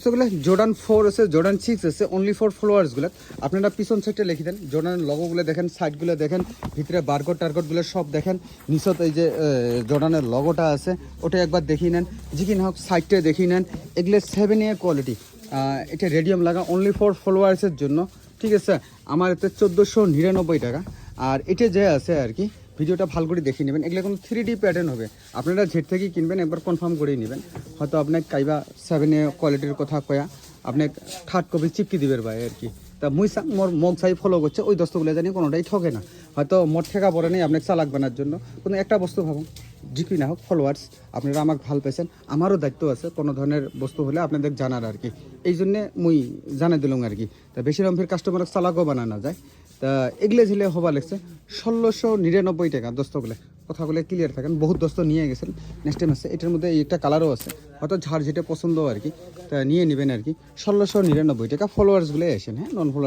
সেগুলো জর্ডান 4 আছে, জর্ডান 6 আছে, অনলি ফর ফলোয়ার্সগুলো। আপনারা পিছন সাইডে লিখে দেন, জর্ডানের লগোগুলো দেখেন, সাইডগুলো দেখেন, ভিতরে বারকোড টারকোডগুলো সব দেখেন। নিচত এই যে জর্ডানের লগোটা আছে ওটা একবার দেখিয়ে নেন, যে কি না হোক সাইডটা দেখিয়ে নেন। এগুলো 7A কোয়ালিটি, এটা রেডিয়াম লাগা, অনলি ফর ফলোয়ার্সের জন্য, ঠিক আছে। আমার এতে 1499 টাকা। আর এটা যে আছে আর কি, ভিডিওটা ভালো করে দেখিয়ে নেবেন। এগুলো কোনো 3D প্যাটার্ন হবে, আপনারা জেড থেকে কিনবেন একবার কনফার্ম করেই নেবেন। হয়তো আপনাকে কাইবা 7A কোয়ালিটির কথা কয়া আপনি থার্ড কপি চিপকি দিবেন ভাই আর কি। তা মুই মোর মগ সাই ফলো করছে ওই দস্তগুলো জানি কোনোটাই ঠকে না। হয়তো মোট ঠেকা পড়ে নেই আপনাকে চালাক বানার জন্য। কোনো একটা বস্তু ভাবুন, জিকি না হোক ফলোয়ার্স, আপনারা আমাকে ভালো পেয়েছেন, আমারও দায়িত্ব আছে কোনো ধরনের বস্তু হলে আপনাদের জানার আর কি। এই জন্যে মুই জানাই দিলাম আর কি। তা বেশি রকমের কাস্টমারকে চালাকও বানানো যায়। তা এগুলো ঝিলে হবা লাগছে 1699 টাকা দস্তগুলো। কথাগুলো ক্লিয়ার থাকেন, বহুত দস্ত নিয়ে গেছেন। নেক্সট টাইম আছে এটার মধ্যে একটা কালারও আছে, হয়তো ঝাড় যেটা পছন্দ আর কি, তা নিয়ে নেবেন আর কি। 1699 টাকা। ফলোয়ার্সগুলো আসেন, হ্যাঁ, নন ফলোয়ার